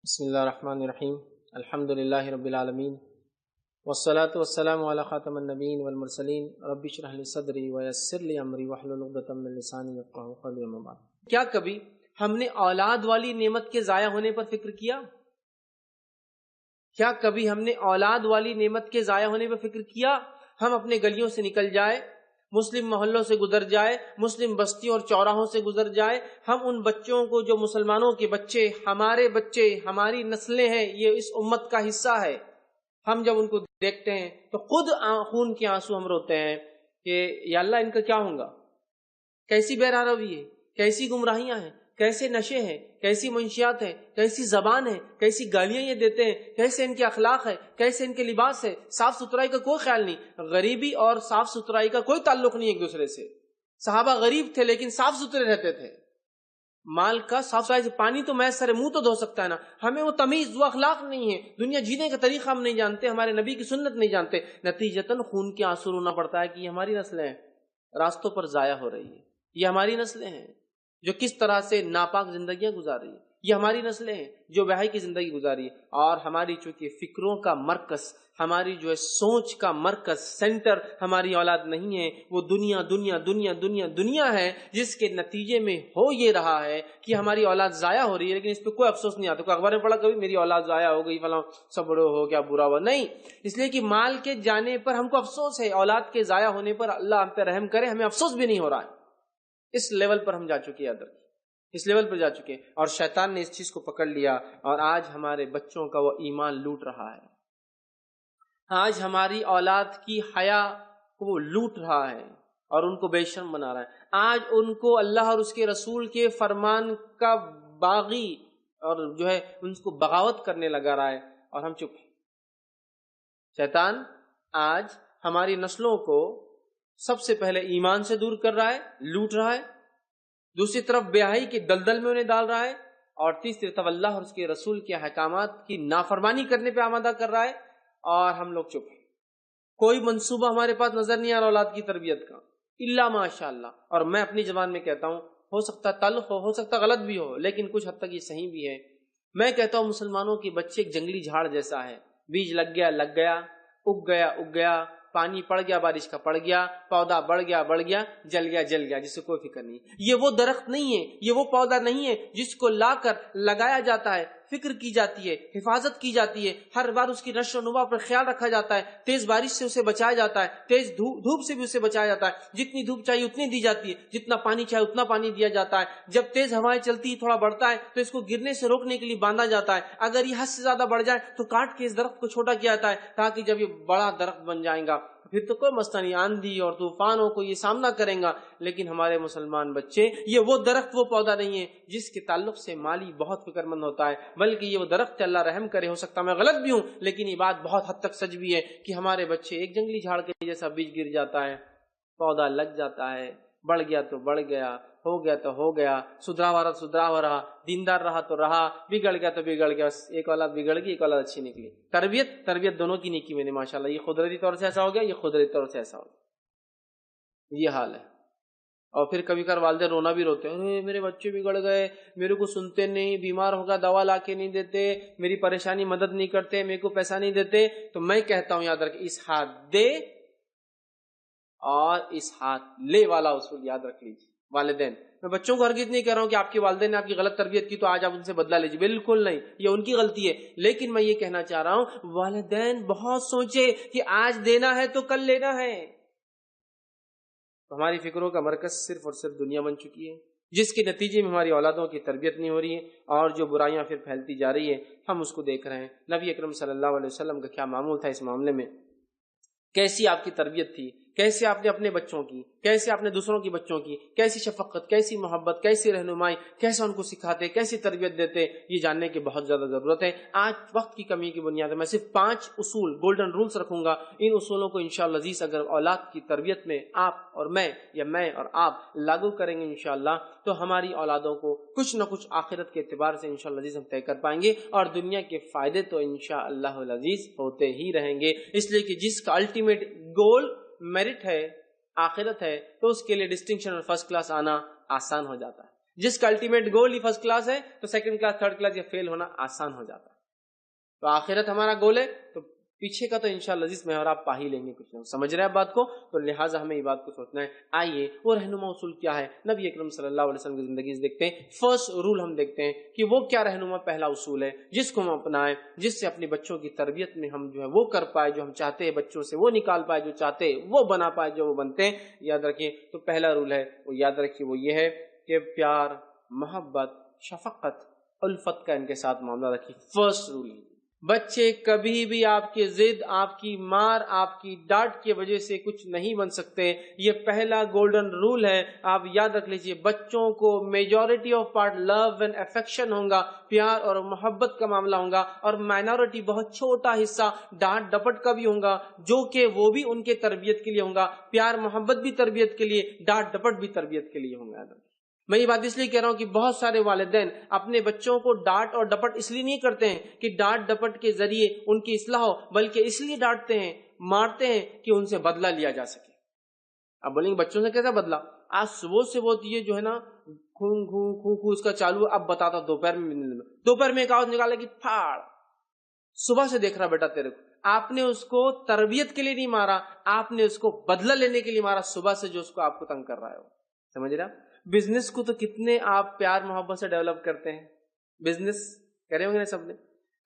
بسم اللہ الرحمن الرحیم الحمد للہ رب العالمین والصلاة والسلام علی خاتم النبیین والمرسلین رب اشرح لی صدری ویسر لی امری واحلل عقدۃ من لسانی یفقہوا قولی اما بعد۔ کیا کبھی ہم نے اولاد والی نعمت کے ضائع ہونے پر فکر کیا؟ کیا کبھی ہم نے اولاد والی نعمت کے ضائع ہونے پر فکر کیا؟ ہم اپنے گلیوں سے نکل جائے، مسلم محلوں سے گزر جائے، مسلم بستیوں اور چوراہوں سے گزر جائے، ہم ان بچوں کو جو مسلمانوں کے بچے، ہماری نسلیں ہیں، یہ اس امت کا حصہ ہے، ہم جب ان کو دیکھتے ہیں تو خود خون کے آنسو ہم روتے ہیں کہ یا اللہ ان کا کیا ہوگا؟ کیسی بہرہ روی ہے، کیسی گمراہیاں ہیں، کیسے نشے ہیں، کیسی منشیات ہیں، کیسی زبان ہے، کیسی گالیاں یہ دیتے ہیں، کیسے ان کے اخلاق ہے، کیسے ان کے لباس ہے، صاف ستھرائی کا کوئی خیال نہیں۔ غریبی اور صاف ستھرائی کا کوئی تعلق نہیں ایک دوسرے سے۔ صحابہ غریب تھے لیکن صاف ستھرے رہتے تھے۔ مال کا صاف ستھرائی سے، پانی تو میسر ہے، منہ تو دھو سکتا ہے نا، ہمیں وہ تمیز، وہ اخلاق نہیں ہے، دنیا جینے کا طریقہ ہم نہیں جانتے، ہمارے نبی کی سنت نہیں جانتے، نتیجتاً خون کے آنسو رونا پڑتا ہے کہ یہ ہماری نسلیں ہیں، راستوں پر ضائع ہو رہی ہے، یہ ہماری نسلیں ہیں جو کس طرح سے ناپاک زندگیاں گزار رہی ہیں، یہ ہماری نسلیں ہیں جو بے حیائی کی زندگی گزاری ہے۔ اور ہماری چونکہ فکروں کا مرکز، ہماری جو ہے سوچ کا مرکز، سینٹر ہماری اولاد نہیں ہے، وہ دنیا دنیا دنیا دنیا دنیا ہے، جس کے نتیجے میں ہو یہ رہا ہے کہ ہماری اولاد ضائع ہو رہی ہے، لیکن اس پہ کوئی افسوس نہیں آتا۔ کوئی اخبار میں پڑھا کبھی میری اولاد ضائع ہو گئی، فلاں سب بڑے ہو گیا، برا ہوا؟ نہیں، اس لیے کہ مال کے جانے پر ہم کو افسوس ہے، اولاد کے ضائع ہونے پر اللہ ہم پہ رحم کرے، ہمیں افسوس بھی نہیں ہو رہا ہے۔ اس لیول پر ہم جا چکے ہیں، اس لیول پر جا چکے ہیں، اور شیطان نے اس چیز کو پکڑ لیا، اور آج ہمارے بچوں کا وہ ایمان لوٹ رہا ہے، آج ہماری اولاد کی حیا کو وہ لوٹ رہا ہے اور ان کو بے شرم بنا رہا ہے، آج ان کو اللہ اور اس کے رسول کے فرمان کا باغی اور جو ہے ان کو بغاوت کرنے لگا رہا ہے، اور ہم چپ ہیں۔ شیطان آج ہماری نسلوں کو سب سے پہلے ایمان سے دور کر رہا ہے، لوٹ رہا ہے، دوسری طرف بے حیائی کے دلدل میں انہیں ڈال رہا ہے، اور تیسری طرف اللہ اور اس کے رسول کے احکامات کی نافرمانی کرنے پہ آمادہ کر رہا ہے، اور ہم لوگ چپ ہیں۔ کوئی منصوبہ ہمارے پاس نظر نہیں آ رہا اولاد کی تربیت کا، الا ماشاء اللہ۔ اور میں اپنی زبان میں کہتا ہوں، ہو سکتا تلخ ہو سکتا غلط بھی ہو، لیکن کچھ حد تک یہ صحیح بھی ہے۔ میں کہتا ہوں مسلمانوں کے بچے ایک جنگلی جھاڑ جیسا ہے، بیج لگ گیا، اگ گیا، پانی پڑ گیا، بارش کا پڑ گیا، پودا بڑھ گیا، جل گیا، جس سے کوئی فکر نہیں۔ یہ وہ درخت نہیں ہے، یہ وہ پودا نہیں ہے جس کو لا کر لگایا جاتا ہے، فکر کی جاتی ہے، حفاظت کی جاتی ہے، ہر بار اس کی نشو و نما پر خیال رکھا جاتا ہے، تیز بارش سے اسے بچایا جاتا ہے، تیز دھوپ سے بھی اسے بچایا جاتا ہے، جتنی دھوپ چاہیے اتنی دی جاتی ہے، جتنا پانی چاہیے اتنا پانی دیا جاتا ہے، جب تیز ہوائیں چلتی تھوڑا بڑھتا ہے تو اس کو گرنے سے روکنے کے لیے باندھا جاتا ہے، اگر یہ حد سے زیادہ بڑھ جائے تو کاٹ کے اس درخت کو چھوٹا کیا جاتا ہے، تاکہ جب یہ بڑا درخت بن جائے گا پھر تو کوئی مسئلہ نہیں، آندھی اور طوفانوں کو یہ سامنا کریں گا۔ لیکن ہمارے مسلمان بچے، یہ وہ درخت، وہ پودا نہیں ہے جس کے تعلق سے مالی بہت فکر مند ہوتا ہے، بلکہ یہ وہ درخت، اللہ رحم کرے، ہو سکتا میں غلط بھی ہوں لیکن یہ بات بہت حد تک سچ بھی ہے کہ ہمارے بچے ایک جنگلی جھاڑ کے جیسا بیج گر جاتا ہے، پودا لگ جاتا ہے، بڑھ گیا تو بڑھ گیا، ہو گیا تو ہو گیا، سدھرا ہوا رہا، دیندار رہا تو رہا، بگڑ گیا تو بگڑ گیا، بس ایک اولاد بگڑ گئی، ایک اولاد اچھی نکلی۔ تربیت دونوں کی نیکی میں نے ماشاءاللہ، یہ قدرتی طور سے ایسا ہو گیا، یہ قدرتی طور سے ایسا ہو گیا، یہ حال ہے۔ اور پھر کبھی کبھار والدین رونا بھی روتے ہیں، میرے بچے بگڑ گئے، میرے کو سنتے نہیں، بیمار ہوگا دوا لا کے نہیں دیتے، میری پریشانی مدد نہیں کرتے، میرے کو پیسہ نہیں دیتے۔ تو میں کہتا ہوں یاد رکھ، اس ہاتھ دے اور اس ہاتھ لے والا اصول یاد رکھ لیجیے والدین۔ میں بچوں کو ہرگز نہیں کہہ رہا ہوں کہ آپ کے والدین نے آپ کی غلط تربیت کی تو آج آپ ان سے بدلہ لیجیے، بالکل نہیں، یہ ان کی غلطی ہے، لیکن میں یہ کہنا چاہ رہا ہوں والدین بہت سوچے کہ آج دینا ہے تو کل لینا ہے۔ ہماری فکروں کا مرکز صرف اور صرف دنیا بن چکی ہے، جس کے نتیجے میں ہماری اولادوں کی تربیت نہیں ہو رہی ہے، اور جو برائیاں پھر پھیلتی جا رہی ہے ہم اس کو دیکھ رہے ہیں۔ نبی اکرم صلی اللہ علیہ وسلم کا کیا معمول تھا اس معاملے میں، کیسی آپ کی تربیت تھی، کیسے آپ نے اپنے بچوں کی، کیسے آپ نے دوسروں کی بچوں کی، کیسی شفقت، کیسی محبت، کیسی رہنمائی، کیسے ان کو سکھاتے، کیسی تربیت دیتے، یہ جاننے کی بہت زیادہ ضرورت ہے۔ آج وقت کی کمی کی بنیاد میں صرف 5 اصول، گولڈن رولز رکھوں گا، ان اصولوں کو انشاءاللہ عزیز اگر اولاد کی تربیت میں آپ اور میں، یا میں اور آپ لاگو کریں گے انشاءاللہ، تو ہماری اولادوں کو کچھ نہ کچھ آخرت کے اعتبار سے انشاءاللہ عزیز ہم طے کر پائیں گے، اور دنیا کے فائدے تو انشاءاللہ العزیز ہوتے ہی رہیں گے، اس لیے کہ جس کا الٹیمیٹ گول میرٹ ہے، آخرت ہے، تو اس کے لیے ڈسٹنکشن اور فرسٹ کلاس آنا آسان ہو جاتا ہے۔ جس کا الٹیمیٹ گول ہی فرسٹ کلاس ہے تو سیکنڈ کلاس تھرڈ کلاس یا فیل ہونا آسان ہو جاتا ہے. تو آخرت ہمارا گول ہے تو پیچھے کا تو انشاءاللہ عزیز میں اور آپ پا ہی لیں گے کچھ نہ. سمجھ رہے ہیں بات کو؟ تو لہٰذا ہمیں یہ بات کو سوچنا ہے. آئیے وہ رہنما اصول کیا ہے نبی اکرم صلی اللہ علیہ وسلم کی زندگی سے دیکھتے ہیں. فرسٹ رول ہم دیکھتے ہیں کہ وہ کیا رہنما پہلا اصول ہے جس کو ہم اپنائیں, جس سے اپنے بچوں کی تربیت میں ہم جو ہے وہ کر پائے جو ہم چاہتے ہیں, بچوں سے وہ نکال پائے جو چاہتے ہیں, وہ بنا پائے جو وہ بنتے ہیں. یاد رکھیے تو پہلا رول ہے وہ یاد رکھیے وہ یہ ہے کہ پیار, محبت, شفقت, الفت کا ان کے ساتھ معاملہ رکھیے. First rule. بچے کبھی بھی آپ کی ضد, آپ کی مار, آپ کی ڈانٹ کی وجہ سے کچھ نہیں بن سکتے. یہ پہلا گولڈن رول ہے, آپ یاد رکھ لیجئے. بچوں کو majority of part love and affection ہوگا, پیار اور محبت کا معاملہ ہوگا, اور مائنورٹی بہت چھوٹا حصہ ڈانٹ ڈپٹ کا بھی ہوگا, جو کہ وہ بھی ان کے تربیت کے لیے ہوگا. پیار محبت بھی تربیت کے لیے, ڈانٹ ڈپٹ بھی تربیت کے لیے ہوگا. میں یہ بات اس لیے کہہ رہا ہوں کہ بہت سارے والدین اپنے بچوں کو ڈانٹ اور ڈپٹ اس لیے نہیں کرتے ہیں کہ ڈانٹ ڈپٹ کے ذریعے ان کی اصلاح ہو, بلکہ اس لیے ڈانٹتے ہیں, مارتے ہیں کہ ان سے بدلہ لیا جا سکے. اب بولیں گے بچوں سے کیسا بدلہ؟ آج صبح سے وہ یہ جو ہے نا خون خون خون خون اس کا چالو, اب بتاتا دوپہر میں ایک آواز نکالا کہ پھاڑ, صبح سے دیکھ رہا بیٹا تیرے کو. آپ نے اس کو تربیت کے لیے نہیں مارا, آپ نے اس کو بدلہ لینے کے لیے مارا, صبح سے جو اس کو آپ کو تنگ کر رہا ہے وہ. سمجھ رہا؟ بزنس کو تو کتنے آپ پیار محبت سے ڈیولپ کرتے ہیں. بزنس کرے ہوں گے سب نے.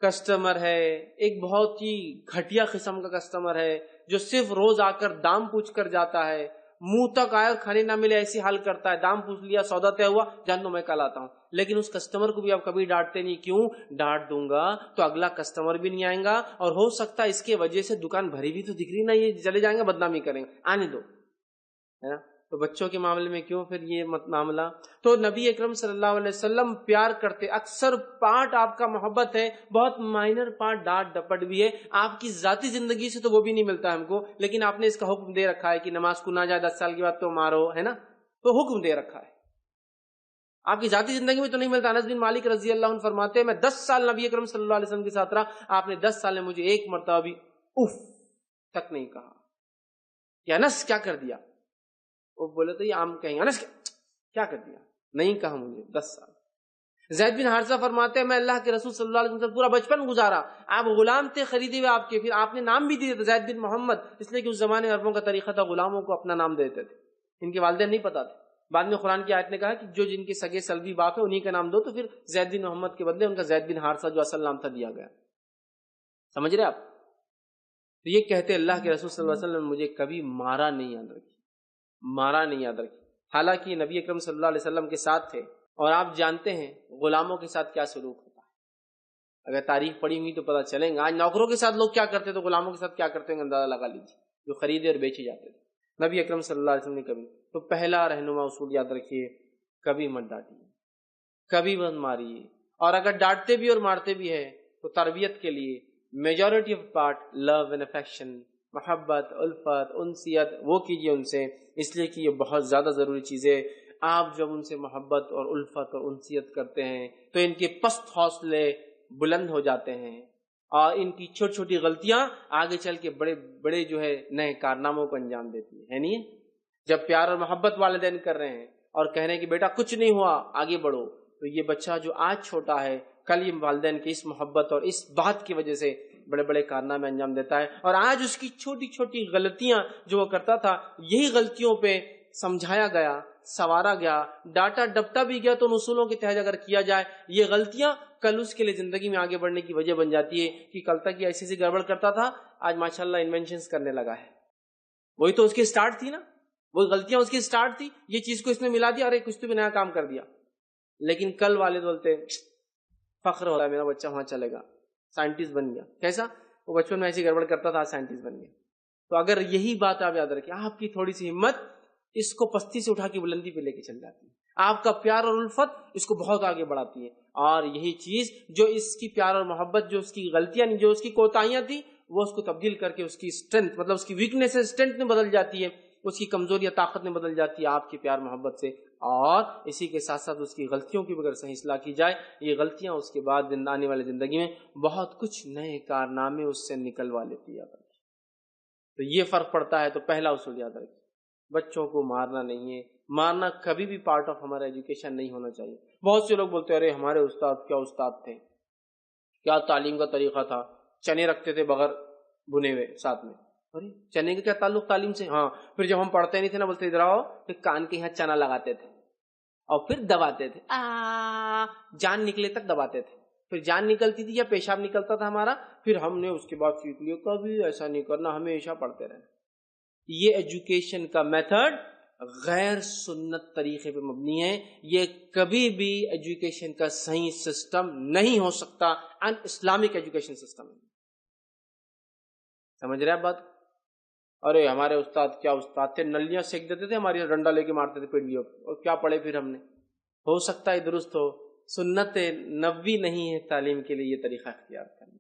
کسٹمر ہے ایک بہت ہی گھٹیا قسم کا کسٹمر ہے جو صرف روز آ کر دام پوچھ کر جاتا ہے, منہ تک آیا کھانے نہ ملے ایسی حال کرتا ہے, دام پوچھ لیا سودا طے ہوا, جان دو میں کل آتا ہوں. لیکن اس کسٹمر کو بھی آپ کبھی ڈانٹتے نہیں. کیوں؟ ڈانٹ دوں گا تو اگلا کسٹمر بھی نہیں آئے گا, اور ہو سکتا ہے اس کی وجہ سے دکان بھری بھی تو دکھ رہی نا, یہ چلے جائیں گے, بدنامی کریں گے, آنے دو, ہے نا. تو بچوں کے معاملے میں کیوں پھر یہ معاملہ؟ تو نبی اکرم صلی اللہ علیہ وسلم پیار کرتے, اکثر پارٹ آپ کا محبت ہے, بہت مائنر پارٹ ڈانٹ ڈپٹ بھی ہے. آپ کی ذاتی زندگی سے تو وہ بھی نہیں ملتا ہم کو, لیکن آپ نے اس کا حکم دے رکھا ہے کہ نماز کو نہ جائے 10 سال کے بعد تو مارو, ہے نا. تو حکم دے رکھا ہے, آپ کی ذاتی زندگی میں تو نہیں ملتا. انس بن مالک رضی اللہ عنہ فرماتے ہیں میں 10 سال نبی اکرم صلی اللہ علیہ وسلم کے ساتھ رہا, آپ نے 10 سال میں مجھے ایک مرتبہ بھی اف تک نہیں کہا کہ انس کیا کر دیا. وہ بولے تو یہ عام کہیں گے انس کیا کر دیا, نہیں کہا مجھے 10 سال. زید بن حارثہ فرماتے ہیں میں اللہ کے رسول صلی اللہ علیہ وسلم پورا بچپن گزارا, آپ غلام تھے خریدے ہوئے آپ کے, پھر آپ نے نام بھی دیا تھا زید بن محمد, اس لیے کہ اس زمانے عربوں کا طریقہ تھا غلاموں کو اپنا نام دیتے تھے. ان کے والدین نہیں پتا تھے. بعد میں قرآن کی آیت نے کہا کہ جو جن کے سگے سلبی باپ ہے انہی کا نام دو, تو پھر زید بن محمد کے بدلے ان کا زید بن حارثہ جو اصل نام تھا دیا گیا. سمجھ رہے آپ؟ تو یہ کہتے اللہ کے رسول صلی اللہ علیہ وسلم نے مجھے کبھی مارا نہیں, یاد رکھی, مارا نہیں, یاد رکھی. حالانکہ نبی اکرم صلی اللہ علیہ وسلم کے ساتھ تھے, اور آپ جانتے ہیں غلاموں کے ساتھ کیا سلوک ہوتا ہے. اگر تاریخ پڑھی ہوئی تو پتہ چلیں گا. آج نوکروں کے ساتھ لوگ کیا کرتے تو غلاموں کے ساتھ کیا کرتے ہیں اندازہ لگا لیجیے, جو خریدے اور بیچے جاتے تھے. نبی اکرم صلی اللہ علیہ وسلم نے کبھی. تو پہلا رہنما اصول یاد رکھیے, کبھی مت ڈانٹیے, کبھی مت ماریے, اور اگر ڈانٹتے بھی اور مارتے بھی ہے تو تربیت کے لیے majority of part love and affection, محبت, الفت, انسیت وہ کیجیے ان سے, اس لیے کہ یہ بہت زیادہ ضروری چیز ہے. آپ جب ان سے محبت اور الفت اور انسیت کرتے ہیں تو ان کے پست حوصلے بلند ہو جاتے ہیں, اور ان کی چھوٹی چھوٹی غلطیاں آگے چل کے بڑے بڑے جو ہے نئے کارناموں کو انجام دیتی ہے نہیں. جب پیار اور محبت والدین کر رہے ہیں اور کہہ رہے ہیں کہ بیٹا کچھ نہیں ہوا آگے بڑھو, تو یہ بچہ جو آج چھوٹا ہے کل یہ والدین کی اس محبت اور اس بات کی وجہ سے بڑے بڑے کارنامے انجام دیتا ہے. اور آج اس کی چھوٹی چھوٹی غلطیاں جو وہ کرتا تھا, یہی غلطیوں پہ سمجھایا گیا, سوارا گیا, ڈاٹا ڈپٹا بھی گیا, تو ان اصولوں کے تحت اگر کیا جائے یہ غلطیاں کل اس کے لیے زندگی میں آگے بڑھنے کی وجہ بن جاتی ہے. کہ کل تک یہ ایسی گڑبڑ کرتا تھا, آج ماشاءاللہ انوینشنز کرنے لگا ہے. وہی تو اس کی سٹارٹ تھی نا, وہ غلطیاں اس کی سٹارٹ تھی, یہ چیز کو اس نے ملا دیا اور ایک کچھ تو بھی نیا کام کر دیا. لیکن کل والد بولتے فخر ہو رہا ہے میرا بچہ وہاں چلے گا, سائنٹسٹ بن گیا. کیسا؟ وہ بچپن میں ایسی گڑبڑ کرتا تھا, سائنٹسٹ بن گیا. تو اگر یہی بات آپ یاد رکھیں, آپ کی تھوڑی سی ہمت اس کو پستی سے اٹھا کے بلندی پہ لے کے چل جاتی ہے. آپ کا پیار اور الفت اس کو بہت آگے بڑھاتی ہے. اور یہی چیز جو اس کی پیار اور محبت, جو اس کی غلطیاں جو اس کی کوتاہیاں تھی, وہ اس کو تبدیل کر کے اس کی اسٹرینتھ, مطلب اس کی ویکنیس اسٹرینتھ میں بدل جاتی ہے, اس کی کمزوری یا طاقت میں بدل جاتی ہے آپ کے پیار محبت سے. اور اسی کے ساتھ ساتھ اس کی غلطیوں کی اگر صحیح اصلاح کی جائے, یہ غلطیاں اس کے بعد آنے والی زندگی میں بہت کچھ نئے کارنامے اس سے نکلوا لیتی ہے. تو یہ فرق پڑتا ہے. تو پہلا اصول یاد رکھیں, بچوں کو مارنا نہیں ہے، مارنا کبھی بھی پارٹ آف ہمارا ایجوکیشن نہیں ہونا چاہیے۔ بہت سے لوگ بولتے ہیں ارے ہمارے استاد کیا استاد تھے، کیا تعلیم کا طریقہ تھا، چنے رکھتے تھے بغیر بنے ہوئے ساتھ میں۔ ارے چنے کا کیا تعلق تعلیم سے؟ ہاں پھر جب ہم پڑھتے نہیں تھے نا بولتے ادھر آؤ، پھر کان کے یہاں چنا لگاتے تھے اور پھر دباتے تھے، جان نکلے تک دباتے تھے، پھر جان نکلتی تھی یا پیشاب نکلتا تھا ہمارا، پھر ہم نے اس کے بعد سیکھ لیا کبھی ایسا نہیں کرنا، ہمیشہ پڑھتے رہنا۔ یہ ایجوکیشن کا میتھڈ غیر سنت طریقے پہ مبنی ہے، یہ کبھی بھی ایجوکیشن کا صحیح سسٹم نہیں ہو سکتا، ان اسلامک ایجوکیشن سسٹم ہے۔ سمجھ رہے آپ بات؟ ارے ہمارے استاد کیا استاد تھے، نلیاں سینک دیتے تھے ہماری، ڈنڈا لے کے مارتے تھے پیڑیوں اور کیا پڑھے پھر ہم نے؟ ہو سکتا ہے درست ہو، سنت نبوی نہیں ہے تعلیم کے لیے یہ طریقہ اختیار کرنا۔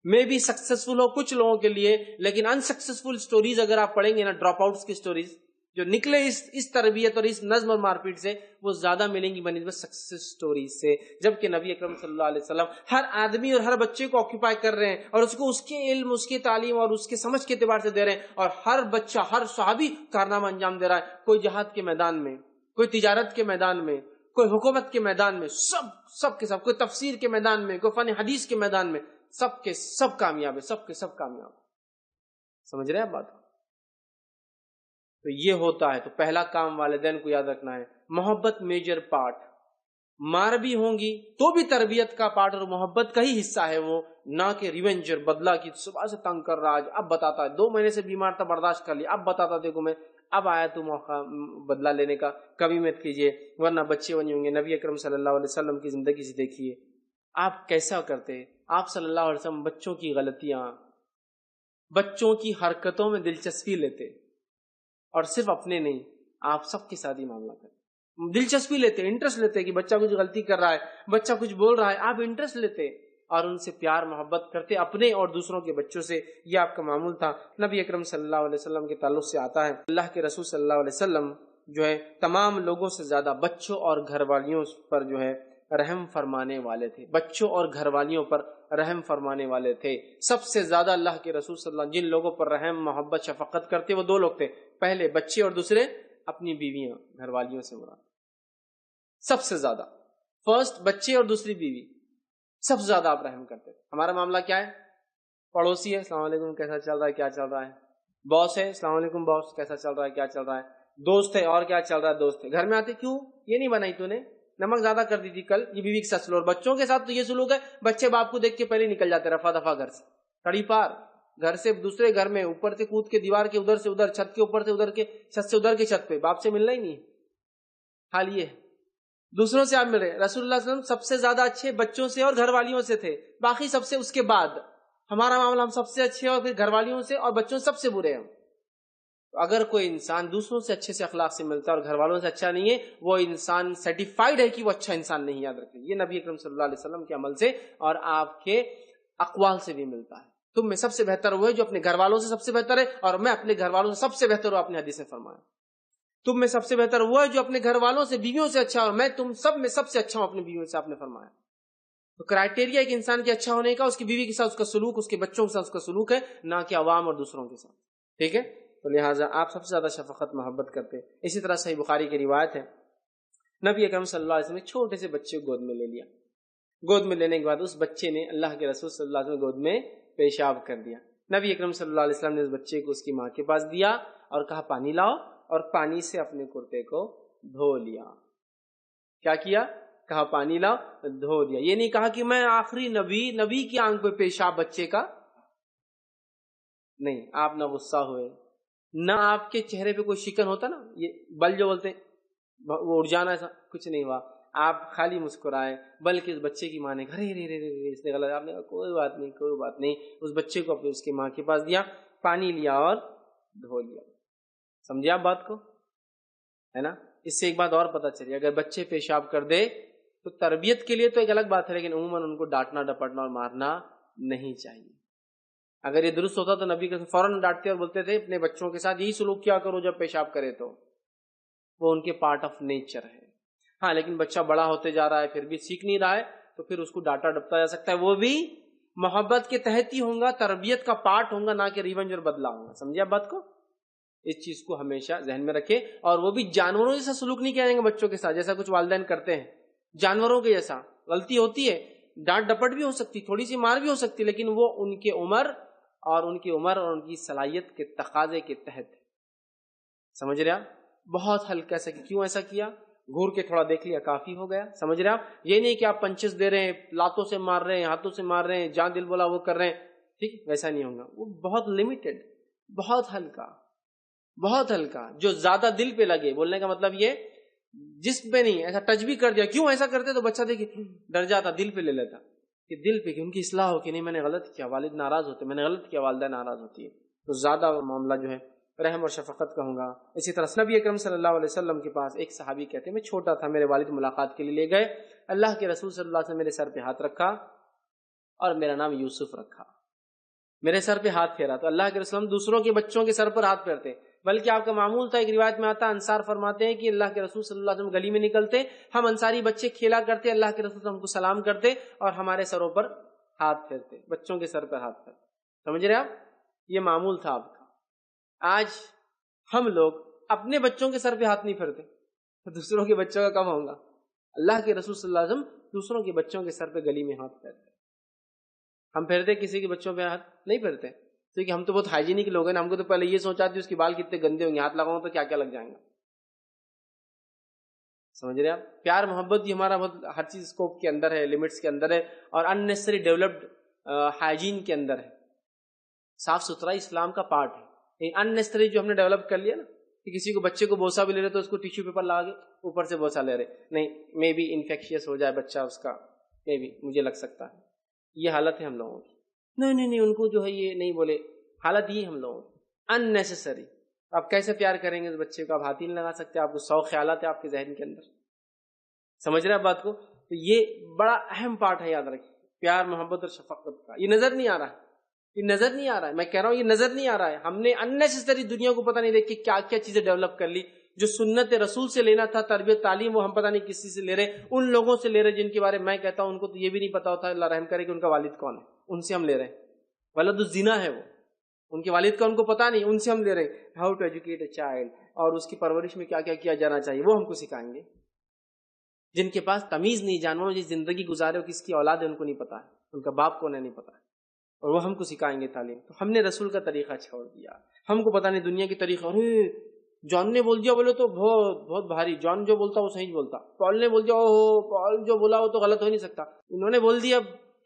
میں بھی سکسیسفل ہو کچھ لوگوں کے لیے، لیکن انسکسیسفل سٹوریز اگر آپ پڑھیں گے نا، ڈراپ آؤٹس کی سٹوریز جو نکلے اس تربیت اور اس نظم اور مارپیٹ سے، وہ زیادہ ملیں گی بنسبت سکسیس سٹوریز سے، جبکہ نبی اکرم صلی اللہ علیہ وسلم ہر آدمی اور ہر بچے کو آکوپائی کر رہے ہیں اور اس کو اس کے علم، اس کی تعلیم اور اس کے سمجھ کے اعتبار سے دے رہے ہیں، اور ہر بچہ، ہر صحابی کارنامہ انجام دے رہا ہے، کوئی جہاد کے میدان میں، کوئی تجارت کے میدان میں، کوئی حکومت کے میدان میں، سب کے سب، کوئی تفسیر کے میدان میں، کوئی فن حدیث کے میدان میں، سب کے سب کامیاب ہے، سب کے سب کامیاب۔ سمجھ رہے ہیں آپ بات؟ تو یہ ہوتا ہے۔ تو پہلا کام والدین کو یاد رکھنا ہے، محبت میجر پارٹ، مار بھی ہوں گی تو بھی تربیت کا پارٹ اور محبت کا ہی حصہ ہے وہ، نہ کہ ریونج اور بدلہ کی، صبح سے تنگ کر رہا ہے، اب بتاتا ہے 2 مہینے سے بیمار تھا برداشت کر لیا، اب بتاتا دیکھو میں، اب آیا تو موقع بدلہ لینے کا، کبھی مت کیجیے ورنہ بچے بن ہوں گے۔ نبی اکرم صلی اللہ علیہ وسلم کی زندگی سے دیکھیے آپ کیسا کرتے، آپ صلی اللہ علیہ وسلم بچوں کی غلطیاں، بچوں کی حرکتوں میں دلچسپی لیتے، اور صرف اپنے نہیں، آپ سب کے ساتھ ہی معاملہ کرتے، دلچسپی لیتے، انٹرسٹ لیتے کہ بچہ کچھ غلطی کر رہا ہے، بچہ کچھ بول رہا ہے، آپ انٹرسٹ لیتے اور ان سے پیار محبت کرتے، اپنے اور دوسروں کے بچوں سے۔ یہ آپ کا معمول تھا۔ نبی اکرم صلی اللہ علیہ وسلم کے تعلق سے آتا ہے، اللہ کے رسول صلی اللہ علیہ وسلم جو ہے تمام لوگوں سے زیادہ بچوں اور گھر والیوں پر جو ہے رحم فرمانے والے تھے، بچوں اور گھر والیوں پر رحم فرمانے والے تھے۔ سب سے زیادہ اللہ کے رسول صلی اللہ علیہ وسلم جن لوگوں پر رحم، محبت، شفقت کرتے وہ 2 لوگ تھے، پہلے بچے اور دوسرے اپنی بیویاں، گھر والیوں سے مراد۔ سب سے زیادہ فرسٹ بچے اور دوسری بیوی، سب سے زیادہ آپ رحم کرتے تھے۔ ہمارا معاملہ کیا ہے؟ پڑوسی ہے، السلام علیکم کیسا چل رہا ہے، کیا چل رہا ہے؟ باس ہے، السلام علیکم باس کیسا چل رہا ہے، کیا چل رہا ہے؟ دوست ہے، اور کیا چل رہا ہے؟ دوست ہے۔ گھر میں آتے کیوں یہ نہیں بنائی تو نے، نمک زیادہ کر دی تھی کل، یہ بیوی کے ساتھ سلوک۔ بچوں کے ساتھ تو یہ سلوک ہے، بچے باپ کو دیکھ کے پہلے نکل جاتے رفع دفع گھر سے، تڑی پار، گھر سے دوسرے گھر میں، اوپر سے کود کے دیوار کے ادھر سے ادھر، چھت کے اوپر سے ادھر کے، چھت سے ادھر کے چھت پہ، باپ سے ملنا ہی نہیں۔ حال یہ دوسروں سے آپ مل رہے۔ رسول اللہ صلی اللہ علیہ وسلم سب سے زیادہ اچھے بچوں سے اور گھر والیوں سے تھے، باقی سب سے اس کے بعد۔ ہمارا معاملہ ہم سب سے اچھے اور پھر گھر والیوں سے اور بچوں سے سب سے برے ہیں۔ تو اگر کوئی انسان دوسروں سے اچھے سے اخلاق سے ملتا ہے اور گھر والوں سے اچھا نہیں ہے، وہ انسان سرٹیفائیڈ ہے کہ وہ اچھا انسان نہیں۔ یاد رکھیں یہ نبی اکرم صلی اللہ علیہ وسلم کے عمل سے اور آپ کے اقوال سے بھی ملتا ہے۔ تم میں سب سے بہتر وہ ہے جو اپنے گھر والوں سے سب سے بہتر ہے، اور میں اپنے گھر والوں سے سب سے بہتر ہوں، اپنے حدیث میں فرمایا۔ تم میں سب سے بہتر وہ ہے جو اپنے گھر والوں سے، بیویوں سے اچھا، اور میں تم سب میں سب سے اچھا ہوں اپنی بیویوں سے، آپ نے فرمایا۔ تو کرائٹیریا ایک انسان کے اچھا ہونے کا اس کی بیوی کے ساتھ اس کا سلوک، اس کے بچوں کے ساتھ اس کا سلوک ہے، نہ کہ عوام اور دوسروں کے ساتھ۔ ٹھیک ہے؟ تو لہٰذا آپ سب سے زیادہ شفقت محبت کرتے۔ اسی طرح صحیح بخاری کی روایت ہے، نبی اکرم صلی اللہ علیہ وسلم نے چھوٹے سے بچے کو گود میں لے لیا، گود میں لینے کے بعد اس بچے نے اللہ کے رسول صلی اللہ علیہ وسلم گود میں پیشاب کر دیا۔ نبی اکرم صلی اللہ علیہ وسلم نے اس بچے کو اس کی ماں کے پاس دیا اور کہا پانی لاؤ، اور پانی سے اپنے کرتے کو دھو لیا۔ کیا کیا؟ کہا پانی لاؤ، دھو دیا۔ یہ نہیں کہا کہ میں آخری نبی کی آنکھ پہ پیشاب بچے کا، نہیں، آپ نہ غصہ ہوئے، نہ آپ کے چہرے پہ کوئی شکن ہوتا نا، یہ بل جو بولتے ہیں وہ اڑ جانا، ایسا کچھ نہیں ہوا۔ آپ خالی مسکرائے، بلکہ اس بچے کی ماں نے کہا رے اس نے غلط، آپ نے کہا کوئی بات نہیں کوئی بات نہیں، اس بچے کو اپنے اس کی ماں کے پاس دیا، پانی لیا اور دھو لیا۔ سمجھے آپ بات کو؟ ہے نا؟ اس سے ایک بات اور پتہ چلی، اگر بچے پیشاب کر دے تو تربیت کے لیے تو ایک الگ بات ہے، لیکن عموماً ان کو ڈانٹنا ڈپٹنا اور مارنا نہیں چاہیے۔ اگر یہ درست ہوتا تو نبی کے فوراً ڈانٹتے اور بولتے تھے اپنے بچوں کے ساتھ یہی سلوک کیا کرو جب پیشاب کرے، تو وہ ان کے پارٹ آف نیچر ہے۔ ہاں لیکن بچہ بڑا ہوتے جا رہا ہے پھر بھی سیکھ نہیں رہا ہے، تو پھر اس کو ڈانٹا ڈپتا جا سکتا ہے، وہ بھی محبت کے تحت ہی ہوگا، تربیت کا پارٹ ہوگا، نہ کہ ریونج اور بدلہ ہوگا۔ سمجھے آپ بات کو؟ اس چیز کو ہمیشہ ذہن میں رکھے. اور وہ بھی جانوروں جیسا سلوک نہیں کیا جائے گا بچوں کے ساتھ جیسا کچھ والدین کرتے ہیں. جانوروں کے جیسا غلطی ہوتی ہے, ڈانٹ ڈپٹ بھی ہو سکتی, تھوڑی سی مار بھی ہو سکتی, لیکن وہ ان کی عمر اور ان کی صلاحیت کے تقاضے کے تحت. سمجھ رہے آپ؟ بہت ہلکا سا. کیوں ایسا کیا؟ گور کے تھوڑا دیکھ لیا کافی ہو گیا. سمجھ رہے آپ؟ یہ نہیں کہ آپ پنچز دے رہے ہیں, لاتوں سے مار رہے ہیں, ہاتھوں سے مار رہے ہیں, جہاں دل بولا وہ کر رہے ہیں. ٹھیک, ویسا نہیں ہوگا. وہ بہت لمیٹڈ, بہت ہلکا, بہت ہلکا, جو زیادہ دل پہ لگے. بولنے کا مطلب یہ جسم پہ نہیں, ایسا ٹچ بھی کر دیا. کیوں ایسا کرتے تو بچہ دیکھے ڈر جاتا, دل پہ لے لیتا, کہ دل پہ کہ ان کی اصلاح ہو کہ نہیں میں نے غلط کیا, والد ناراض ہوتے, میں نے غلط کیا, والدہ ناراض ہوتی ہے. تو زیادہ معاملہ جو ہے رحم اور شفقت کا ہوگا. اسی طرح نبی اکرم صلی اللہ علیہ وسلم کے پاس ایک صحابی کہتے ہیں میں چھوٹا تھا, میرے والد ملاقات کے لیے لے گئے. اللہ کے رسول صلی اللہ علیہ وسلم میرے سر پہ ہاتھ رکھا اور میرا نام یوسف رکھا. میرے سر پہ ہاتھ پھیرا. تو اللہ کے رسول دوسروں کے بچوں کے سر پر ہاتھ پھیرتے, بلکہ آپ کا معمول تھا. ایک روایت میں آتا انصار فرماتے ہیں کہ اللہ کے رسول صلی اللہ علیہ وسلم گلی میں نکلتے, ہم انصاری بچے کھیلا کرتے, اللہ کے رسول ہم کو سلام کرتے اور ہمارے سروں پر ہاتھ پھیرتے, بچوں کے سر پر ہاتھ پھیرتے. سمجھ رہے آپ؟ یہ معمول تھا آپ کا. آج ہم لوگ اپنے بچوں کے سر پہ ہاتھ نہیں پھیرتے, تو دوسروں کے بچوں کا کم ہوگا. اللہ کے رسول صلی اللہ علیہ وسلم دوسروں کے بچوں کے سر پہ گلی میں ہاتھ پھیرتے. ہم پھیرتے کسی کے بچوں پہ ہاتھ نہیں پھیرتے, کیونکہ ہم تو بہت ہائیجینک لوگ ہیں نا. ہم کو تو پہلے یہ سوچا تھی اس کے بال کتنے گندے ہوں گے, ہاتھ لگاؤں تو کیا کیا لگ جائیں گا. سمجھ رہے آپ؟ پیار محبت بھی ہمارا بہت ہر چیز اسکوپ کے اندر ہے, لمٹس کے اندر ہے, اور اننیسری ڈیولپڈ ہائیجین کے اندر ہے. صاف ستھرائی اسلام کا پارٹ ہے. اننیسری جو ہم نے ڈیولپ کر لیا نا, کہ کسی کو بچے کو بوسا بھی لے رہے تو اس کو ٹیشو پیپر لگا کے اوپر سے بوسا لے رہے, نہیں مے بی انفیکشیس ہو جائے بچہ اس کا, مے بی مجھے لگ سکتا ہے. یہ حالت ہے ہم لوگوں کی. نہیں ان کو جو ہے یہ نہیں بولے, حالت یہ ہم لوگوں کی اننیسری. آپ کیسے پیار کریں گے اس بچے کو؟ آپ ہاتھ ہی نہیں لگا سکتے, آپ کو 100 خیالات ہیں آپ کے ذہن کے اندر. سمجھ رہے آپ بات کو؟ تو یہ بڑا اہم پارٹ ہے, یاد رکھیے, پیار محبت اور شفقت کا. یہ نظر نہیں آ رہا ہے, یہ نظر نہیں آ رہا ہے. میں کہہ رہا ہوں یہ نظر نہیں آ رہا ہے. ہم نے اننیسری دنیا کو پتہ نہیں دیکھ کے کیا کیا چیزیں ڈیولپ کر لی. جو سنت رسول سے لینا تھا, تربیت تعلیم, وہ ہم پتہ نہیں کسی سے لے رہے, ان لوگوں سے لے رہے جن کے بارے میں کہتا ہوں ان کو تو یہ بھی نہیں پتا ہوتا, اللہ رحم کرے کہ ان کا والد کون ہے, ان سے ہم لے رہے ہیں. ولد الزنا ہے وہ, ان کے والد کا ان کو پتا نہیں, ان سے ہم لے رہے ہیں. How to educate a child, اور اس کی پرورش میں کیا کیا کیا جانا چاہیے وہ ہم کو سکھائیں گے. جن کے پاس تمیز نہیں, جانوروں جس زندگی گزارے ہو, کس کی اولاد ہے ان کو نہیں پتا ہے, ان کا باپ کون ہے نہیں پتا ہے, اور وہ ہم کو سکھائیں گے تعلیم. تو ہم نے رسول کا طریقہ چھوڑ دیا, ہم کو پتا نہیں دنیا کی طریقہ. ارے جان نے بول دیا بولے تو بہت بہت بھاری, جان جو بولتا وہ صحیح بولتا, پال نے بول دیا پال جو بولا وہ تو غلط ہو نہیں سکتا. انہوں نے بول دیا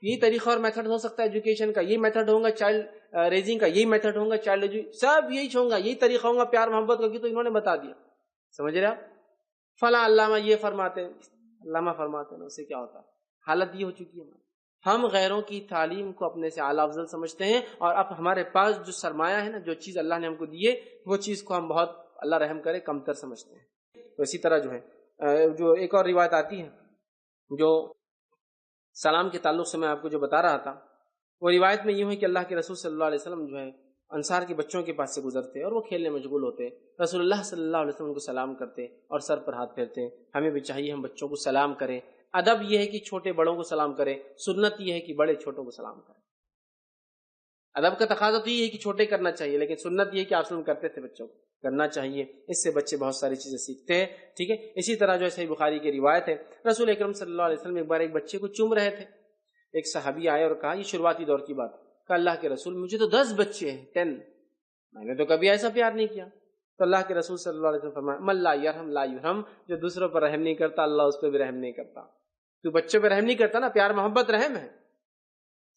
یہی طریقہ اور میتھڈ ہو سکتا ہے ایجوکیشن کا, یہی میتھڈ ہوگا چائلڈ ریزنگ کا, یہی میتھڈ ہوگا چائلڈ سب یہی ہوگا, یہی طریقہ ہوگا پیار محبت کا, تو انہوں نے بتا دیا. سمجھ رہے آپ؟ فلاں علامہ یہ فرماتے, علامہ فرماتے ہیں, اس سے کیا ہوتا ہے؟ حالت یہ ہو چکی ہے. ہم غیروں کی تعلیم کو اپنے سے اعلیٰ افضل سمجھتے ہیں, اور اب ہمارے پاس جو سرمایہ ہے نا, جو چیز اللہ نے ہم کو دی ہے, وہ چیز کو ہم بہت اللہ رحم کرے کمتر سمجھتے ہیں. تو اسی طرح جو ہے جو ایک اور روایت آتی ہے جو سلام کے تعلق سے میں آپ کو جو بتا رہا تھا, وہ روایت میں یوں ہے کہ اللہ کے رسول صلی اللہ علیہ وسلم جو ہے انصار کے بچوں کے پاس سے گزرتے اور وہ کھیلنے میں مشغول ہوتے. رسول اللہ صلی اللہ علیہ وسلم کو سلام کرتے اور سر پر ہاتھ پھیرتے. ہمیں بھی چاہیے ہم بچوں کو سلام کریں. ادب یہ ہے کہ چھوٹے بڑوں کو سلام کریں, سنت یہ ہے کہ بڑے چھوٹوں کو سلام کریں. ادب کا تقاضا تو یہ ہے کہ چھوٹے کرنا چاہیے, لیکن سنت یہ ہے کہ آپ سلام کرتے تھے بچوں کو کرنا چاہیے. اس سے بچے بہت ساری چیزیں سیکھتے ہیں. ٹھیک ہے. اسی طرح جو ہے صحیح بخاری کی روایت ہے, رسول اکرم صلی اللہ علیہ وسلم ایک بار ایک بچے کو چوم رہے تھے. ایک صحابی آئے اور کہا, یہ شروعاتی دور کی بات, کہ اللہ کے رسول مجھے تو 10 بچے ہیں, 10, میں نے تو کبھی ایسا پیار نہیں کیا. تو اللہ کے رسول صلی اللہ علیہ وسلم فرمایا, من لا یرحم لا یرحم, جو دوسروں پر رحم نہیں کرتا اللہ اس پہ بھی رحم نہیں کرتا. تو بچوں پہ رحم نہیں کرتا نا, پیار محبت رحم ہے.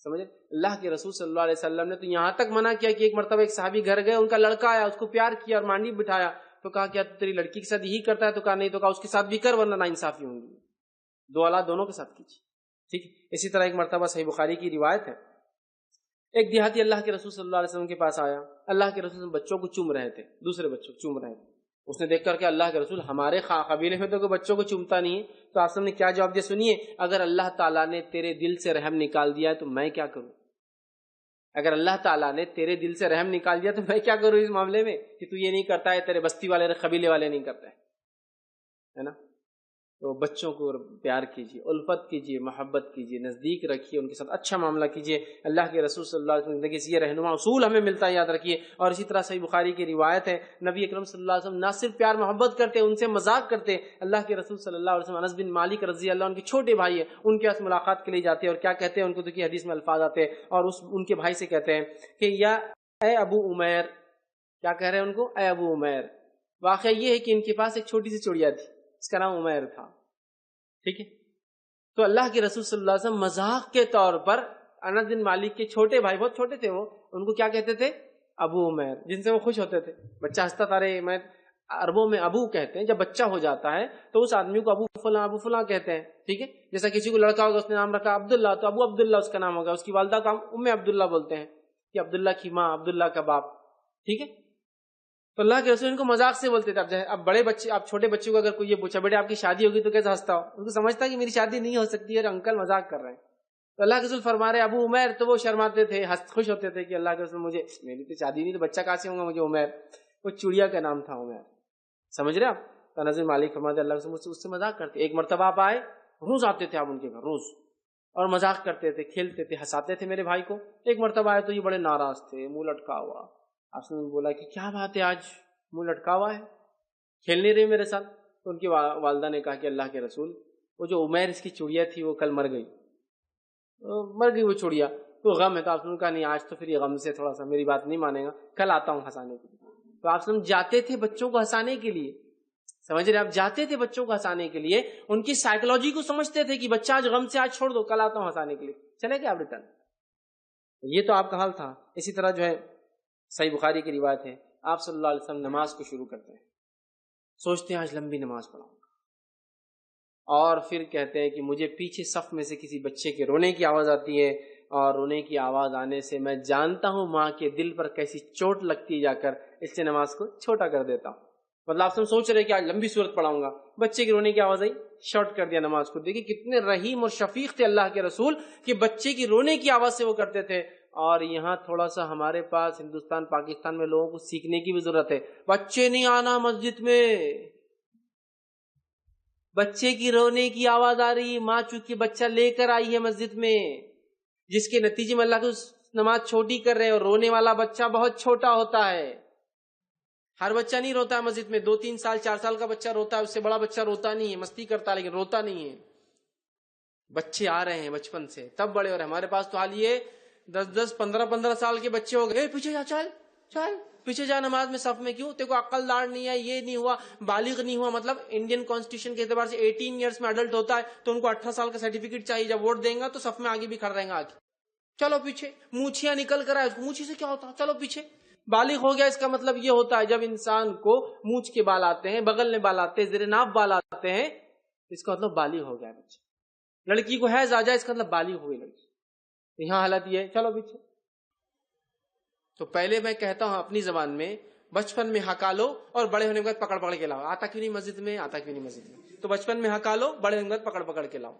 سمجھے؟ اللہ کے رسول صلی اللہ علیہ وسلم نے تو یہاں تک منع کیا کہ ایک مرتبہ ایک صحابی گھر گئے, ان کا لڑکا آیا, اس کو پیار کیا اور مانڈی بٹھایا, تو کہا کیا تیری لڑکی کے ساتھ یہی کرتا ہے؟ تو کہا نہیں. تو کہا اس کے ساتھ بھی کر ورنہ ناانصافی ہوں گی. 2 اولاد دونوں کے ساتھ کیجیے. ٹھیک. اسی طرح ایک مرتبہ صحیح بخاری کی روایت ہے, ایک دیہاتی اللہ کے رسول صلی اللہ علیہ وسلم کے پاس آیا. اللہ کے رسول بچوں کو چوم رہے تھے, دوسرے بچوں کو چوم رہے تھے. اس نے دیکھ کر کے اللہ کے رسول ہمارے قبیلے میں تو کوئی بچوں کو چومتا نہیں ہے. تو آپ نے کیا جواب دیا سنیے, اگر اللہ تعالیٰ نے تیرے دل سے رحم نکال دیا ہے تو میں کیا کروں؟ اگر اللہ تعالیٰ نے تیرے دل سے رحم نکال دیا تو میں کیا کروں اس معاملے میں کہ تو یہ نہیں کرتا ہے, تیرے بستی والے قبیلے والے نہیں کرتے ہے نا. تو بچوں کو پیار کیجیے، الفت کیجیے، محبت کیجیے، نزدیک رکھیے، ان کے ساتھ اچھا معاملہ کیجیے۔ اللہ کے رسول صلی اللہ علیہ وسلم زندگی سے یہ رہنما اصول ہمیں ملتا ہے، یاد رکھیے۔ اور اسی طرح صحیح بخاری کی روایت ہے، نبی اکرم صلی اللہ علیہ وسلم نہ صرف پیار محبت کرتے، ان سے مذاق کرتے۔ اللہ کے رسول صلی اللہ علیہ وسلم انس بن مالک رضی اللہ عنہ کے چھوٹے بھائی ہیں، ان کے پاس ملاقات کے لیے جاتے ہیں، اور کیا کہتے ہیں ان کو تو کی حدیث میں الفاظ آتے ہیں، اور ان کے بھائی سے کہتے ہیں کہ یا اے ابو عمیر، کیا کہہ رہے ہیں ان کو؟ اے ابو عمیر۔ واقعہ یہ ہے کہ ان کے پاس ایک چھوٹی سی چڑیا تھی، اس کا نام عمیر تھا، ٹھیک ہے؟ تو اللہ کے رسول صلی اللہ علیہ وسلم مذاق کے طور پر انس بن مالک کے چھوٹے بھائی، بہت چھوٹے تھے وہ، ان کو کیا کہتے تھے؟ ابو عمیر، جن سے وہ خوش ہوتے تھے۔ بچہ ہنستا تھا، رے میں عربوں میں ابو کہتے ہیں، جب بچہ ہو جاتا ہے تو اس آدمی کو ابو فلاں کہتے ہیں، ٹھیک ہے؟ جیسا کسی کو لڑکا ہوگا، اس نے نام رکھا عبداللہ، تو ابو عبداللہ اس کا نام ہوگا، اس کی والدہ کا ام عبداللہ بولتے ہیں، کہ عبداللہ کی ماں، عبداللہ کا باپ، ٹھیک ہے؟ تو اللہ کے رسول ان کو مذاق سے بولتے تھے۔ اب بڑے بچے، اب چھوٹے بچے کو اگر کوئی یہ پوچھا بیٹے آپ کی شادی ہوگی تو کیسا ہنستا ہو؟ ان کو سمجھتا ہے کہ میری شادی نہیں ہو سکتی ہے، انکل مذاق کر رہے ہیں۔ تو اللہ کے رسول فرما رہے ابو عمیر، تو وہ شرماتے تھے، خوش ہوتے تھے کہ اللہ کے رسول مجھے، میری تو شادی نہیں تو بچہ کہاں سے ہوگا مجھے عمیر؟ وہ چڑیا کا نام تھا عمیر، سمجھ رہے آپ؟ تو انس بن مالک فرماتے اللہ کے رسول اس سے مذاق کرتے۔ ایک مرتبہ آپ آئے، روز آتے تھے آپ ان کے گھر، روز، اور مذاق کرتے تھے، کھیلتے تھے، ہنساتے تھے میرے بھائی کو۔ ایک مرتبہ آئے تو یہ بڑے ناراض تھے، منہ لٹکا ہوا۔ آپ نے بولا کہ کیا بات ہے آج منہ لٹکا ہوا ہے، کھیل نہیں رہے میرے ساتھ؟ تو ان کی والدہ نے کہا کہ اللہ کے رسول وہ جو عمیر اس کی چڑیا تھی وہ کل مر گئی، وہ چڑیا، تو غم ہے۔ تو آپ نے کہا نہیں آج تو پھر یہ غم سے تھوڑا سا میری بات نہیں مانے گا، کل آتا ہوں ہنسانے کے لیے۔ تو آپ جاتے تھے بچوں کو ہنسانے کے لیے، سمجھ رہے آپ؟ جاتے تھے بچوں کو ہنسانے کے لیے، ان کی سائیکولوجی کو سمجھتے تھے کہ بچہ آج غم سے آج چھوڑ دو، کل آتا ہوں ہنسانے کے لیے، چلے گئے آپ ریٹرن۔ یہ تو آپ کا حال تھا۔ اسی طرح جو ہے صحیح بخاری کی روایت ہے، آپ صلی اللہ علیہ وسلم نماز کو شروع کرتے ہیں، سوچتے ہیں آج لمبی نماز پڑھاؤں گا، اور پھر کہتے ہیں کہ مجھے پیچھے صف میں سے کسی بچے کے رونے کی آواز آتی ہے، اور رونے کی آواز آنے سے میں جانتا ہوں ماں کے دل پر کیسی چوٹ لگتی ہے جا کر، اس لیے نماز کو چھوٹا کر دیتا ہوں۔ مطلب آپ سوچ رہے کہ آج لمبی صورت پڑھاؤں گا، بچے کی رونے کی آواز آئی، شارٹ کر دیا نماز کو۔ دیکھیے کتنے رحیم اور شفیق تھے اللہ کے رسول کہ بچے کی رونے کی آواز سے وہ کرتے تھے۔ اور یہاں تھوڑا سا ہمارے پاس ہندوستان پاکستان میں لوگوں کو سیکھنے کی بھی ضرورت ہے۔ بچے نہیں آنا مسجد میں، بچے کی رونے کی آواز آ رہی، ماں چونکہ بچہ لے کر آئی ہے مسجد میں، جس کے نتیجے میں اللہ کی نماز چھوٹی کر رہے ہیں، اور رونے والا بچہ بہت چھوٹا ہوتا ہے۔ ہر بچہ نہیں روتا ہے مسجد میں، 2-3 سال 4 سال کا بچہ روتا ہے، اس سے بڑا بچہ روتا نہیں ہے، مستی کرتا ہے لیکن روتا نہیں ہے۔ بچے آ رہے ہیں بچپن سے، تب بڑے ہو رہے ہیں۔ ہمارے پاس تو حال یہ 10-10 15-15 سال کے بچے ہو گئے، پیچھے جا، چل چل پیچھے جا نماز میں صف میں، کیوں؟ تیرے کو عقل دار نہیں ہے، یہ نہیں ہوا، بالغ نہیں ہوا۔ مطلب انڈین کانسٹیٹیوشن کے اعتبار سے 18 ایئرس میں اڈلٹ ہوتا ہے، تو ان کو 18 سال کا سرٹیفکیٹ چاہیے، جب ووٹ دیں گا تو صف میں آگے بھی کھڑا رہیں گا، آگے چلو پیچھے، مونچھیاں نکل کر آئے، مونچھی سے کیا ہوتا، چلو پیچھے۔ بالغ ہو گیا اس کا مطلب یہ ہوتا ہے جب انسان کو مونچھ کے بال آتے ہیں، بغل میں بال آتے ہیں، زیر ناف بال آتے ہیں، اس کا مطلب بالغ ہو گیا بچہ۔ لڑکی کو حیض آ جائے، اس کا مطلب بالغ ہوئی لڑکی۔ یہاں حالت یہ ہے، چلو پیچھے۔ تو پہلے میں کہتا ہوں اپنی زبان میں، بچپن میں ہکا لو اور بڑے ہونے کے بعد پکڑ پکڑ کے لاؤ۔ آتا کیوں نہیں مسجد میں، آتا کیوں نہیں مسجد میں؟ تو بچپن میں ہکا لو، بڑے ہونے کے بعد پکڑ پکڑ کے لاؤ،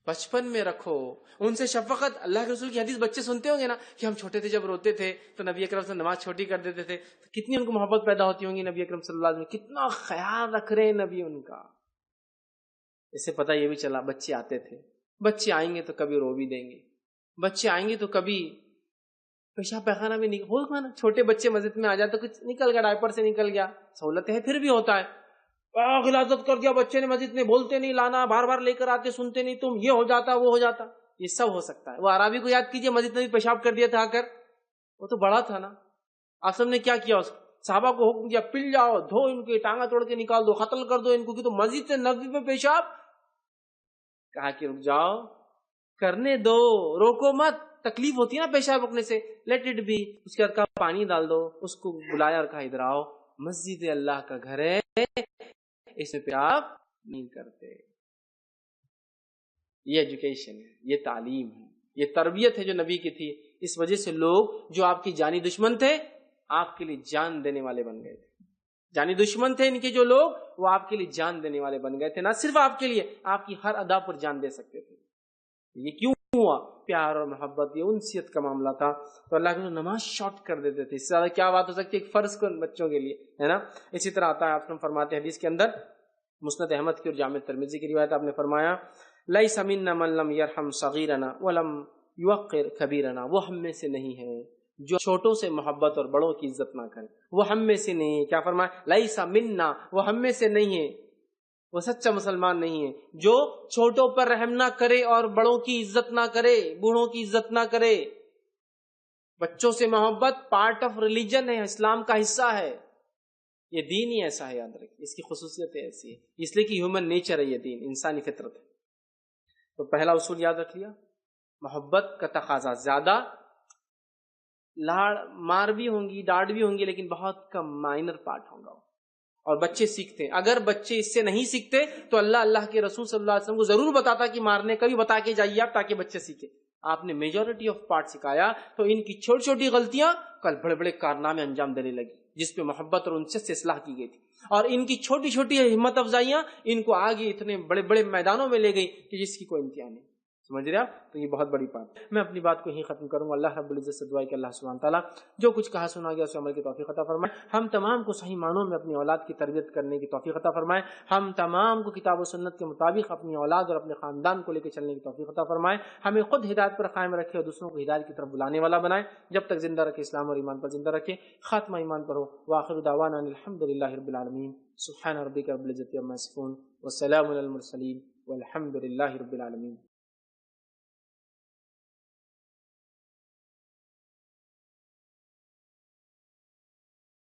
بچپن میں رکھو ان سے شفقت۔ اللہ کے رسول کی حدیث بچے سنتے ہوں گے نا کہ ہم چھوٹے تھے جب روتے تھے تو نبی اکرم صلی اللہ علیہ وسلم نماز چھوٹی کر دیتے تھے، تو کتنی ان کو محبت پیدا ہوتی ہوں گی نبی اکرم صلی اللہ علیہ وسلم، کتنا خیال رکھ رہے ہیں نبی ان کا۔ اس سے پتہ یہ بھی چلا بچے آتے تھے، بچے آئیں گے تو کبھی رو بھی دیں گے، بچے آئیں گے تو کبھی پیشاب پیخانہ بھی نہیں ہوگا نا۔ چھوٹے بچے مسجد میں آ جائے تو کچھ نکل گیا، ڈائپر سے نکل گیا، سہولت ہے پھر بھی ہوتا ہے، غلاظت کر دیا بچے نے مسجد میں، بولتے نہیں لانا، بار بار لے کر آتے، سنتے نہیں تم، یہ ہو جاتا وہ ہو جاتا، یہ سب ہو سکتا ہے۔ وہ عرابی کو یاد کیجئے، مسجد میں پیشاب کر دیا تھا آ کر، وہ تو بڑا تھا نا۔ آپ سب نے کیا کیا؟ اس صحابہ کو حکم دیا پل جاؤ، دھو ان کے ٹانگا توڑ کے نکال دو، قتل کر دو ان کو، کہ تو مسجد سے نبوی میں پیشاب۔ کہا کہ رک جاؤ، کرنے دو، روکو مت، تکلیف ہوتی ہے نا پیشاب روکنے سے، لیٹ اٹ بی۔ اس کے بعد کہا پانی ڈال دو، اس کو بلایا اور کہا ادھر آؤ، مسجد اللہ کا گھر ہے، اس میں پیشاب نہیں کرتے۔ یہ ایجوکیشن ہے، یہ تعلیم ہے، یہ تربیت ہے جو نبی کی تھی۔ اس وجہ سے لوگ جو آپ کی جانی دشمن تھے آپ کے لیے جان دینے والے بن گئے تھے۔ جانی دشمن تھے ان کے جو لوگ، وہ آپ کے لیے جان دینے والے بن گئے تھے۔ نہ صرف آپ کے لیے، آپ کی ہر ادا پر جان دے سکتے تھے۔ یہ کیوں ہوا؟ پیار اور محبت، یہ انسیت کا معاملہ تھا۔ تو اللہ کے نماز شارٹ کر دیتے تھے۔ اس سے زیادہ کیا بات ہو سکتی ہے ایک فرض کو بچوں کے لیے، ہے نا۔ اسی طرح آتا ہے، آپ فرماتے ہیں حدیث کے اندر، مسند احمد کی اور جامع ترمذی کی روایت آپ نے فرمایا لیس منا من لم یرحم صغیرنا ولم یوقر کبیرنا، وہ ہم میں سے نہیں ہے جو چھوٹوں سے محبت اور بڑوں کی عزت نہ کرے، وہ ہم میں سے نہیں ہے۔ کیا فرمایا؟ لیس منا، وہ ہم میں سے نہیں ہے، وہ سچا مسلمان نہیں ہے جو چھوٹوں پر رحم نہ کرے اور بڑوں کی عزت نہ کرے، بوڑھوں کی عزت نہ کرے۔ بچوں سے محبت پارٹ آف ریلیجن ہے، اسلام کا حصہ ہے، یہ دین ہی ایسا ہے، یاد رکھیں اس کی خصوصیت ایسی ہے، اس لیے کہ ہیومن نیچر ہے، یہ دین انسانی فطرت ہے۔ تو پہلا اصول یاد رکھ لیا، محبت کا تقاضا زیادہ، لاڑ مار بھی ہوں گی، ڈانٹ بھی ہوں گی، لیکن بہت کم، مائنر پارٹ ہوگا، اور بچے سیکھتے ہیں۔ اگر بچے اس سے نہیں سیکھتے تو اللہ کے رسول صلی اللہ علیہ وسلم کو ضرور بتاتا کہ مارنے کا بھی بتا کے جائیے آپ، تاکہ بچے سیکھیں۔ آپ نے میجورٹی آف پارٹ سکھایا تو ان کی چھوٹی چھوٹی غلطیاں کل بڑے بڑے کارنامے انجام دینے لگی، جس پہ محبت اور انصت سے اصلاح کی گئی تھی، اور ان کی چھوٹی چھوٹی ہمت افزائیاں ان کو آگے اتنے بڑے بڑے میدانوں میں لے گئی کہ جس کی کوئی انتہا نہیں۔ سمجھ رہے آپ؟ تو یہ بہت بڑی بات ہے۔ میں اپنی بات کو یہیں ختم کروں گا۔ اللہ رب العزت سے دعا ہے کہ اللہ سبحانہ تعالیٰ جو کچھ کہا سنا گیا اسے عمل کی توفیق عطا فرمائے، ہم تمام کو صحیح معنوں میں اپنی اولاد کی تربیت کرنے کی توفیق عطا فرمائے، ہم تمام کو کتاب و سنت کے مطابق اپنی اولاد اور اپنے خاندان کو لے کے چلنے کی توفیق عطا فرمائے، ہمیں خود ہدایت پر قائم رکھے اور دوسروں کو ہدایت کی طرف بلانے والا بنائے، جب تک زندہ رکھے اسلام اور ایمان پر زندہ رکھے، خاتمہ ایمان پر ہو۔ وآخر دعوانا ان الحمدللہ رب العالمین، سبحان ربک رب العزت عما یصفون، والسلام علی المرسلین، والحمدللہ رب العالمین۔